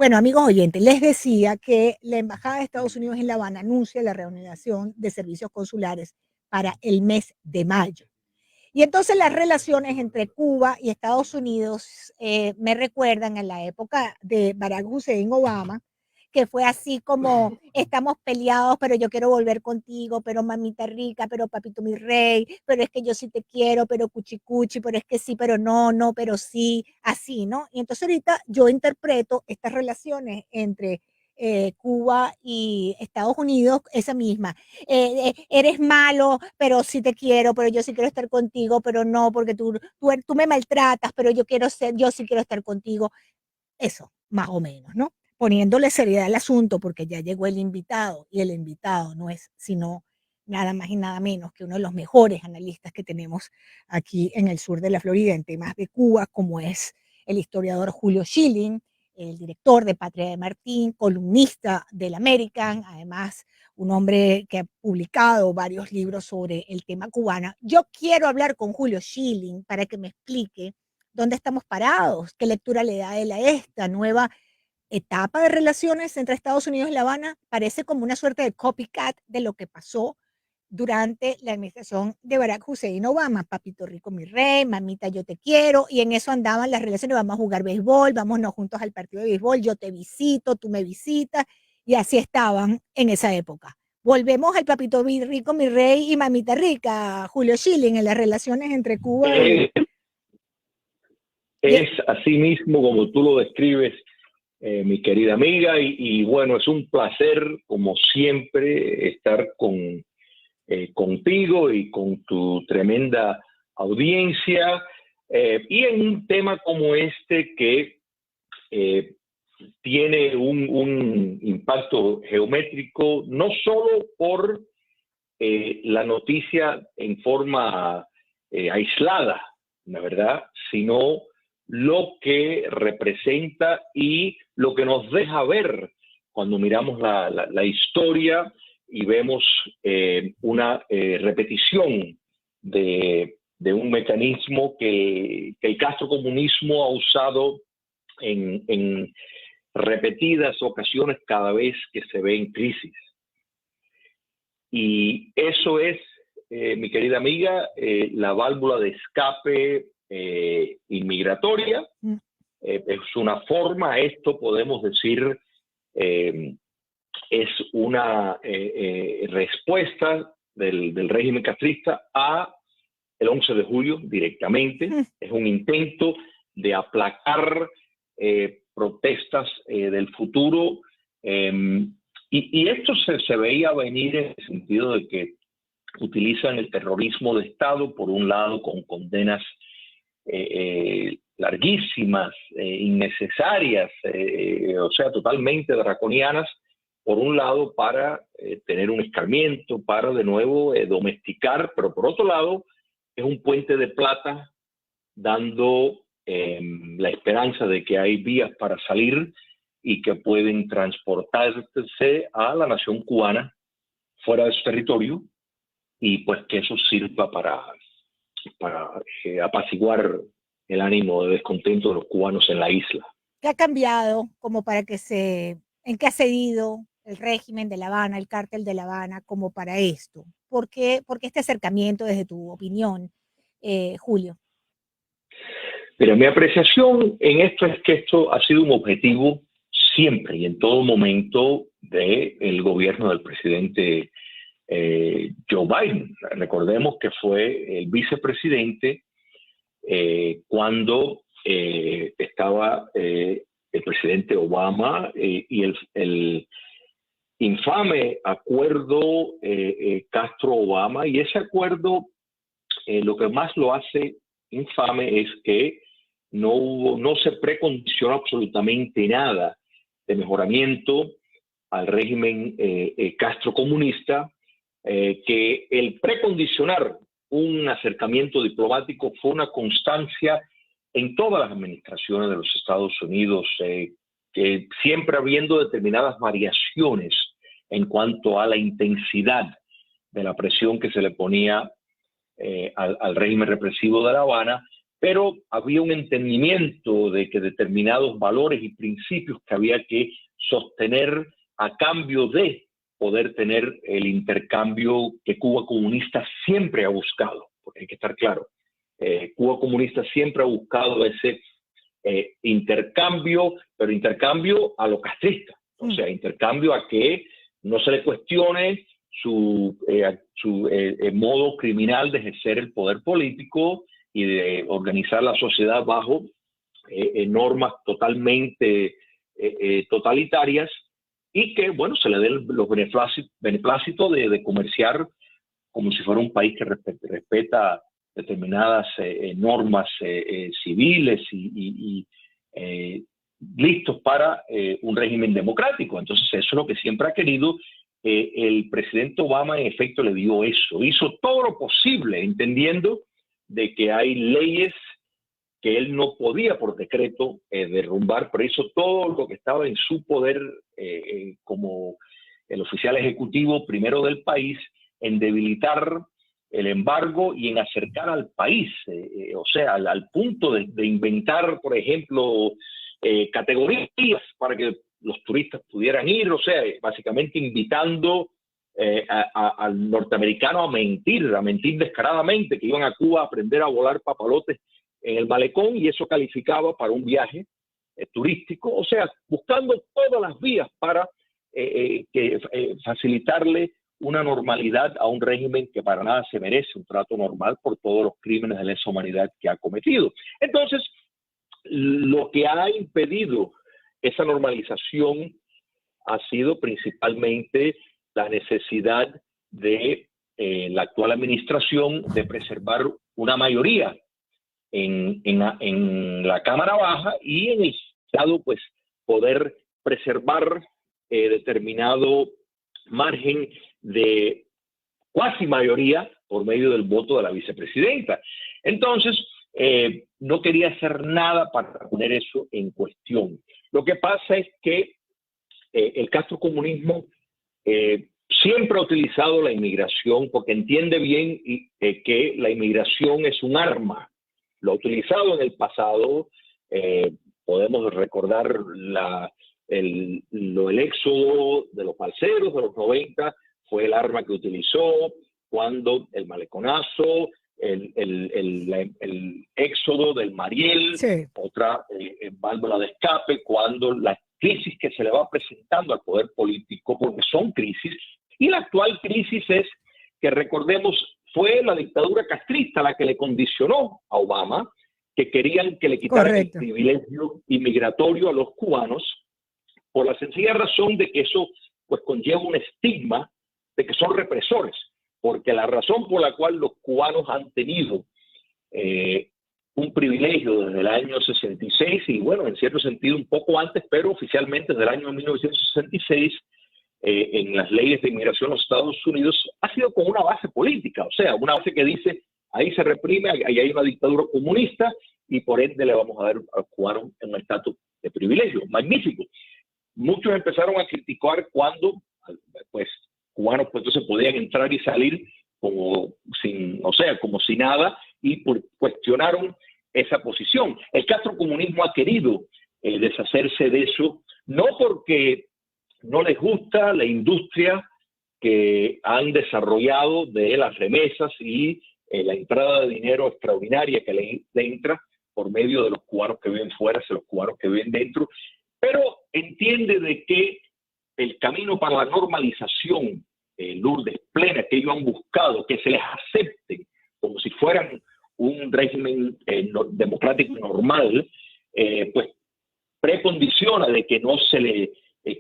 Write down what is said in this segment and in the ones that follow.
Bueno, amigos oyentes, les decía que la Embajada de Estados Unidos en La Habana anuncia la reanudación de servicios consulares para el mes de mayo. Y entonces las relaciones entre Cuba y Estados Unidos me recuerdan a la época de Barack Hussein Obama, que fue así como estamos peleados, pero yo quiero volver contigo, pero mamita rica, pero papito mi rey, pero es que yo sí te quiero, pero cuchi cuchi, pero es que sí, pero no, no, pero sí, así, ¿no? Y entonces ahorita yo interpreto estas relaciones entre Cuba y Estados Unidos, esa misma. Eres malo, pero sí te quiero, pero yo sí quiero estar contigo, pero no, porque tú me maltratas, pero yo sí quiero estar contigo. Eso, más o menos, ¿no? Poniéndole seriedad al asunto, porque ya llegó el invitado, y el invitado no es sino nada más y nada menos que uno de los mejores analistas que tenemos aquí en el sur de la Florida en temas de Cuba, como es el historiador Julio Schilling, el director de Patria de Martín, columnista del American, además un hombre que ha publicado varios libros sobre el tema cubano. Yo quiero hablar con Julio Schilling para que me explique dónde estamos parados, qué lectura le da él a esta nueva etapa de relaciones entre Estados Unidos y La Habana. Parece como una suerte de copycat de lo que pasó durante la administración de Barack Hussein Obama. Papito rico, mi rey, mamita, yo te quiero, y en eso andaban las relaciones. Vamos a jugar béisbol, vámonos juntos al partido de béisbol, yo te visito, tú me visitas, y así estaban en esa época. Volvemos al papito rico, mi rey y mamita rica, Julio Schilling, en las relaciones entre Cuba y... Es así mismo como tú lo describes, mi querida amiga, y bueno, es un placer, como siempre, estar contigo y con tu tremenda audiencia, y en un tema como este que tiene un impacto geométrico, no solo por la noticia en forma aislada, la verdad, sino lo que representa y lo que nos deja ver cuando miramos la historia y vemos una repetición de un mecanismo que el castrocomunismo ha usado en repetidas ocasiones cada vez que se ve en crisis. Y eso es, mi querida amiga, la válvula de escape inmigratoria. Es una forma, esto podemos decir, es una respuesta del régimen castrista a el 11 de julio directamente. Es un intento de aplacar protestas del futuro. Y esto se veía venir en el sentido de que utilizan el terrorismo de Estado, por un lado, con condenas larguísimas, innecesarias, o sea, totalmente draconianas, por un lado, para tener un escarmiento, para de nuevo domesticar, pero por otro lado, es un puente de plata dando la esperanza de que hay vías para salir y que pueden transportarse a la nación cubana fuera de su territorio, y pues que eso sirva para apaciguar el ánimo de descontento de los cubanos en la isla. ¿Qué ha cambiado como para que en qué ha cedido el régimen de La Habana, el cártel de La Habana, como para esto? ¿Por qué este acercamiento desde tu opinión, Julio? Pero mi apreciación en esto es que esto ha sido un objetivo siempre y en todo momento del gobierno del presidente Joe Biden. Recordemos que fue el vicepresidente cuando estaba el presidente Obama y el infame acuerdo Castro-Obama. Y ese acuerdo, lo que más lo hace infame es que no se precondicionó absolutamente nada de mejoramiento al régimen castrocomunista, que el precondicionar un acercamiento diplomático fue una constancia en todas las administraciones de los Estados Unidos, que siempre habiendo determinadas variaciones en cuanto a la intensidad de la presión que se le ponía al régimen represivo de La Habana, pero había un entendimiento de que determinados valores y principios que había que sostener a cambio de poder tener el intercambio que Cuba comunista siempre ha buscado, porque hay que estar claro, Cuba comunista siempre ha buscado ese intercambio, pero intercambio a lo castrista, o sea, intercambio a que no se le cuestione su modo criminal de ejercer el poder político y de organizar la sociedad bajo normas totalmente totalitarias, y que, bueno, se le den los beneplácitos de comerciar como si fuera un país que respeta determinadas normas civiles y listos para un régimen democrático. Entonces eso es lo que siempre ha querido. El presidente Obama en efecto le dio eso, hizo todo lo posible, entendiendo de que hay leyes que él no podía por decreto derrumbar, pero hizo todo lo que estaba en su poder como el oficial ejecutivo primero del país en debilitar el embargo y en acercar al país, o sea, al punto de inventar, por ejemplo, categorías para que los turistas pudieran ir, o sea, básicamente invitando al norteamericano a mentir descaradamente, que iban a Cuba a aprender a volar papalotes en el malecón, y eso calificaba para un viaje turístico, o sea, buscando todas las vías para facilitarle una normalidad a un régimen que para nada se merece un trato normal por todos los crímenes de lesa humanidad que ha cometido. Entonces, lo que ha impedido esa normalización ha sido principalmente la necesidad de la actual administración de preservar una mayoría en la Cámara Baja, y en el Estado pues poder preservar determinado margen de cuasi mayoría por medio del voto de la vicepresidenta. Entonces, no quería hacer nada para poner eso en cuestión. Lo que pasa es que el castrocomunismo siempre ha utilizado la inmigración porque entiende bien que la inmigración es un arma. Lo ha utilizado en el pasado. Podemos recordar el éxodo de los balseros de los 90, fue el arma que utilizó cuando el maleconazo, el éxodo del Mariel, sí. Otra válvula de escape, cuando la crisis que se le va presentando al poder político, porque son crisis, y la actual crisis es que, recordemos, fue la dictadura castrista la que le condicionó a Obama, que querían que le quitaran Correcto. El privilegio inmigratorio a los cubanos, por la sencilla razón de que eso pues conlleva un estigma de que son represores, porque la razón por la cual los cubanos han tenido un privilegio desde el año 66, y bueno, en cierto sentido un poco antes, pero oficialmente desde el año 1966, en las leyes de inmigración en los Estados Unidos, ha sido con una base política, o sea, una base que dice, ahí se reprime, ahí hay una dictadura comunista, y por ende le vamos a dar al cubano un estatus de privilegio. Magnífico. Muchos empezaron a criticar cuando, pues, cubanos pues entonces podían entrar y salir como sin, o sea, como si nada, y cuestionaron esa posición. El castrocomunismo ha querido deshacerse de eso, no porque no les gusta la industria que han desarrollado de las remesas y la entrada de dinero extraordinaria que le entra por medio de los cubanos que viven fuera hacia los cubanos que viven dentro, pero entiende de que el camino para la normalización, Lourdes, plena, que ellos han buscado, que se les acepte como si fueran un régimen democrático normal, pues precondiciona de que no se le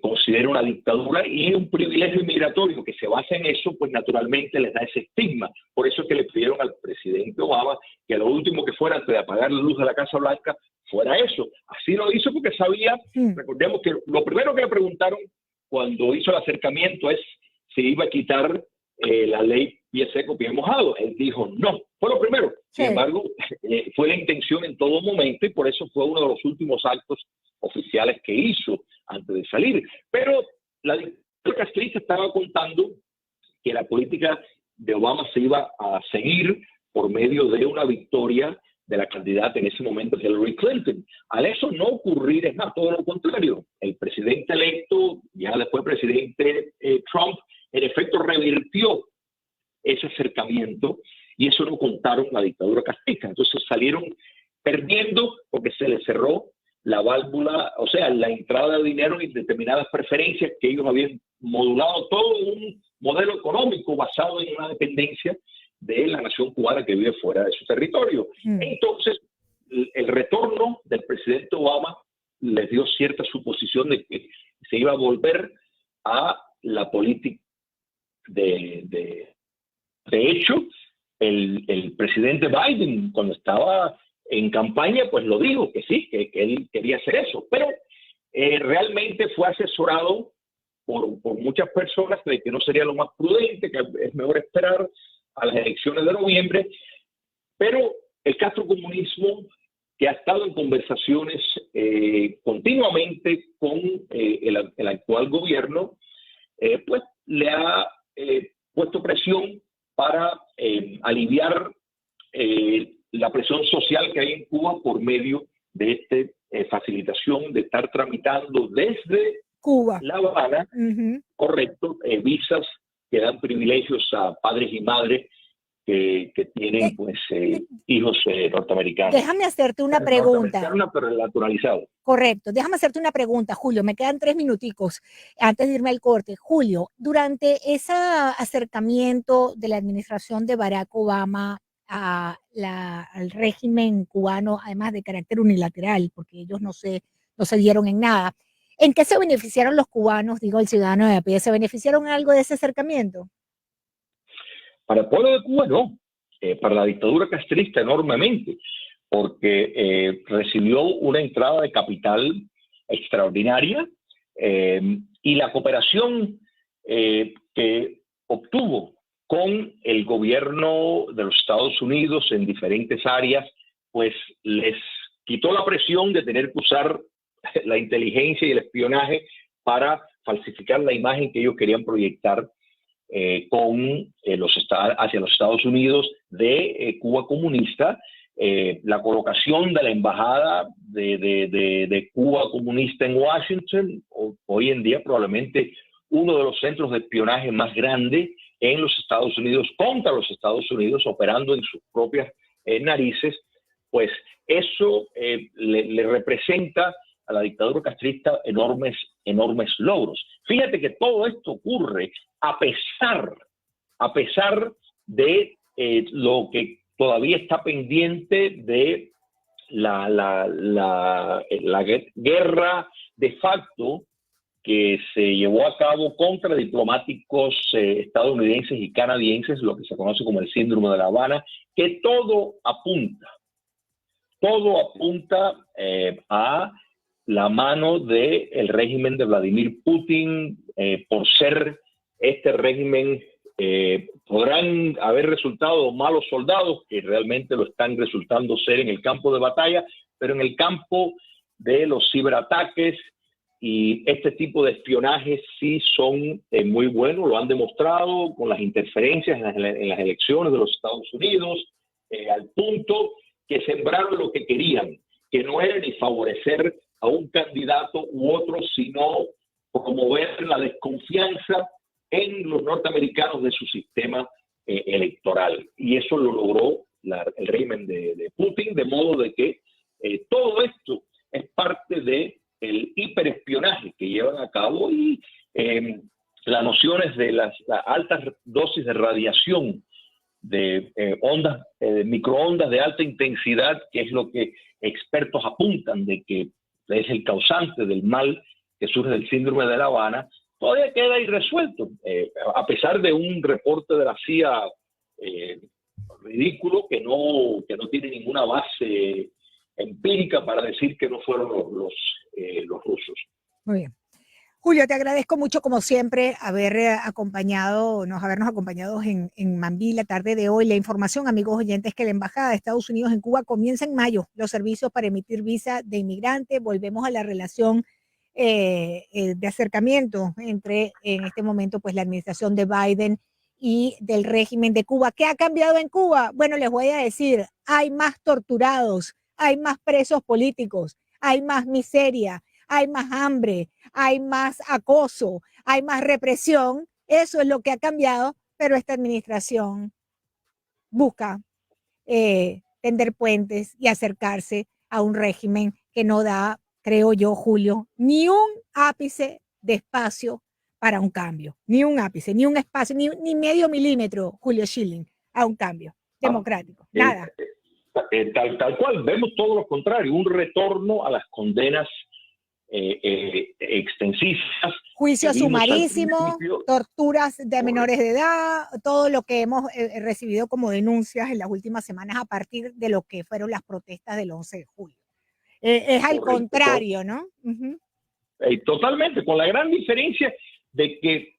considere una dictadura, y un privilegio inmigratorio que se basa en eso, pues naturalmente les da ese estigma. Por eso es que le pidieron al presidente Obama que lo último que fuera antes de apagar la luz de la Casa Blanca fuera eso. Así lo hizo porque sabía, recordemos que lo primero que le preguntaron cuando hizo el acercamiento es si iba a quitar la ley pie seco, pie mojado. Él dijo no, fue lo primero. Sí. Sin embargo, fue la intención en todo momento, y por eso fue uno de los últimos actos oficiales que hizo antes de salir. Pero la dictadura castrista estaba contando que la política de Obama se iba a seguir por medio de una victoria de la candidata en ese momento, Hillary Clinton. Al eso no ocurrir, es más, todo lo contrario. El presidente electo, ya después presidente Trump, en efecto revirtió ese acercamiento y eso no contaron la dictadura castrista. Entonces salieron perdiendo porque se les cerró la válvula, o sea, la entrada de dinero y determinadas preferencias que ellos habían modulado todo un modelo económico basado en una dependencia de la nación cubana que vive fuera de su territorio. Entonces, el retorno del presidente Obama les dio cierta suposición de que se iba a volver a la política de hecho, el presidente Biden, cuando estaba en campaña, pues lo dijo, que sí, que él quería hacer eso, pero realmente fue asesorado por muchas personas de que no sería lo más prudente, que es mejor esperar a las elecciones de noviembre, pero el castrocomunismo, que ha estado en conversaciones continuamente con el actual gobierno, pues le ha puesto presión para aliviar la presión social que hay en Cuba por medio de esta facilitación de estar tramitando desde Cuba, La Habana, correcto, visas que dan privilegios a padres y madres que tienen pues hijos norteamericanos. Déjame hacerte una pregunta. Pero naturalizado. Correcto. Déjame hacerte una pregunta, Julio. Me quedan 3 minuticos antes de irme al corte. Julio, durante ese acercamiento de la administración de Barack Obama al régimen cubano, además de carácter unilateral, porque ellos no se dieron en nada, ¿en qué se beneficiaron los cubanos, digo el ciudadano de a pie? ¿Se beneficiaron algo de ese acercamiento? Para el pueblo de Cuba no, para la dictadura castrista enormemente, porque recibió una entrada de capital extraordinaria y la cooperación que obtuvo con el gobierno de los Estados Unidos en diferentes áreas, pues les quitó la presión de tener que usar la inteligencia y el espionaje para falsificar la imagen que ellos querían proyectar hacia los Estados Unidos de Cuba comunista. La colocación de la embajada de Cuba comunista en Washington, hoy en día probablemente uno de los centros de espionaje más grandes en los Estados Unidos, contra los Estados Unidos, operando en sus propias narices, pues eso le representa a la dictadura castrista enormes logros. Fíjate que todo esto ocurre a pesar de lo que todavía está pendiente de la guerra de facto que se llevó a cabo contra diplomáticos estadounidenses y canadienses, lo que se conoce como el síndrome de La Habana, que todo apunta a la mano del régimen de Vladimir Putin. Por ser este régimen, podrán haber resultado malos soldados, que realmente lo están resultando ser en el campo de batalla, pero en el campo de los ciberataques y este tipo de espionaje sí son muy buenos, lo han demostrado con las interferencias en las elecciones de los Estados Unidos, al punto que sembraron lo que querían, que no era ni favorecer a un candidato u otro, sino promover la desconfianza en los norteamericanos de su sistema electoral. Y eso lo logró el régimen de Putin, de modo de que todo esto es parte del hiperespionaje que llevan a cabo y las nociones de las altas dosis de radiación, de microondas de alta intensidad, que es lo que expertos apuntan de que es el causante del mal que surge del síndrome de La Habana, todavía queda irresuelto, a pesar de un reporte de la CIA ridículo que no tiene ninguna base empírica para decir que no fueron los rusos. Muy bien. Julio, te agradezco mucho, como siempre, habernos acompañado en Mambí la tarde de hoy. La información, amigos oyentes, que la Embajada de Estados Unidos en Cuba comienza en mayo los servicios para emitir visa de inmigrante. Volvemos a la relación de acercamiento entre, en este momento, pues la administración de Biden y del régimen de Cuba. ¿Qué ha cambiado en Cuba? Bueno, les voy a decir, hay más torturados, hay más presos políticos, hay más miseria, hay más hambre, hay más acoso, hay más represión. Eso es lo que ha cambiado, pero esta administración busca tender puentes y acercarse a un régimen que no da, creo yo, Julio, ni un ápice de espacio para un cambio, ni un ápice, ni un espacio, ni medio milímetro, Julio Schilling, a un cambio democrático, nada. Tal cual, vemos todo lo contrario, un retorno a las condenas extensivas. Juicios sumarísimos, torturas de menores de edad, todo lo que hemos recibido como denuncias en las últimas semanas a partir de lo que fueron las protestas del 11 de julio. Es al contrario, ¿no? Totalmente, con la gran diferencia de que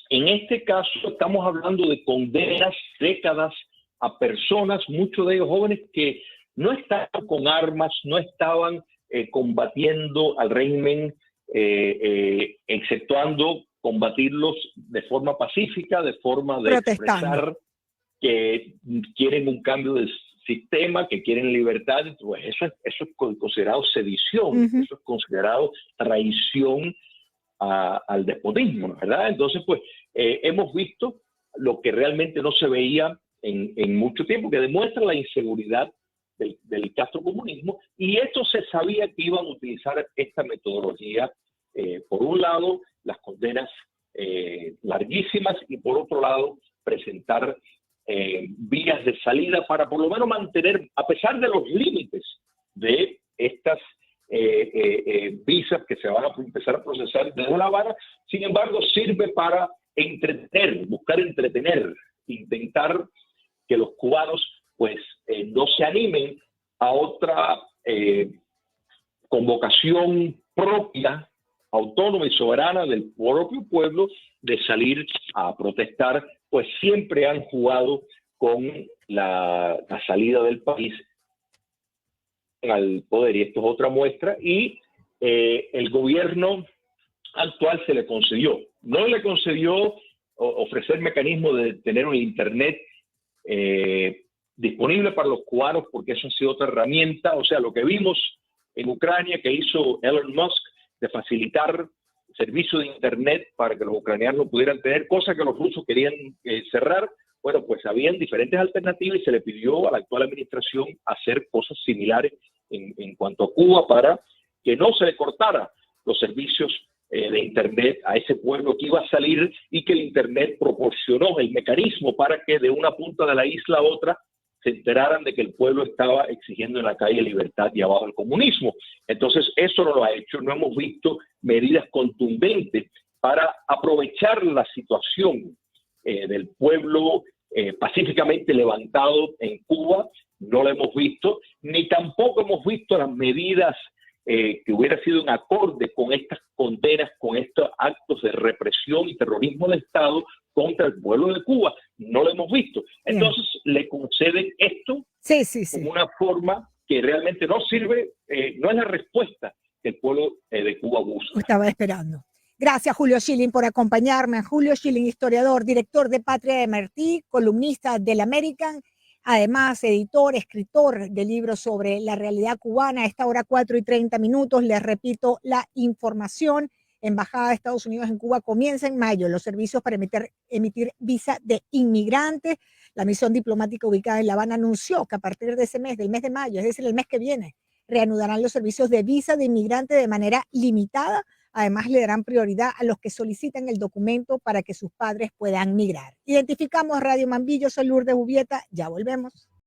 en este caso estamos hablando de condenas, décadas a personas, muchos de ellos jóvenes que no estaban con armas, no estaban combatiendo al régimen, exceptuando combatirlos de forma pacífica, de forma de expresar que quieren un cambio de sistema, que quieren libertad. Pues eso es considerado sedición, eso es considerado traición al despotismo, ¿verdad? Entonces, pues, hemos visto lo que realmente no se veía en mucho tiempo, que demuestra la inseguridad del castrocomunismo, y esto se sabía que iban a utilizar esta metodología, por un lado, las condenas larguísimas, y por otro lado, presentar vías de salida para por lo menos mantener, a pesar de los límites de estas visas que se van a empezar a procesar desde La Habana, sin embargo, sirve para entretener, buscar entretener, intentar que los cubanos pues no se animen a otra convocación propia, autónoma y soberana del propio pueblo de salir a protestar, pues siempre han jugado con la salida del país al poder, y esto es otra muestra, y el gobierno actual se le concedió. No le concedió ofrecer mecanismos de tener un internet disponible para los cubanos, porque eso ha sido otra herramienta. O sea, lo que vimos en Ucrania que hizo Elon Musk de facilitar servicio de internet para que los ucranianos lo pudieran tener, cosa que los rusos querían cerrar. Bueno, pues habían diferentes alternativas y se le pidió a la actual administración hacer cosas similares en cuanto a Cuba para que no se le cortara los servicios de internet a ese pueblo que iba a salir, y que el internet proporcionó el mecanismo para que de una punta de la isla a otra se enteraran de que el pueblo estaba exigiendo en la calle libertad y abajo el comunismo. Entonces eso no lo ha hecho, no hemos visto medidas contundentes para aprovechar la situación del pueblo pacíficamente levantado en Cuba. No lo hemos visto, ni tampoco hemos visto las medidas que hubiera sido en acorde con estas condenas, con estos actos de represión y terrorismo de Estado contra el pueblo de Cuba. No lo hemos visto. Entonces le conceden esto como una forma que realmente no sirve, no es la respuesta que el pueblo de Cuba busca. Estaba esperando. Gracias, Julio Schilling, por acompañarme. Julio Schilling, historiador, director de Patria de Martí, columnista del American, además editor, escritor de libros sobre la realidad cubana. A esta hora 4:30. Les repito la información. Embajada de Estados Unidos en Cuba comienza en mayo los servicios para emitir visa de inmigrantes. La misión diplomática ubicada en La Habana anunció que a partir de ese mes, del mes de mayo, es decir, el mes que viene, reanudarán los servicios de visa de inmigrante de manera limitada. Además, le darán prioridad a los que solicitan el documento para que sus padres puedan migrar. Identificamos Radio Mambillo, soy Lourdes Ubieta, ya volvemos.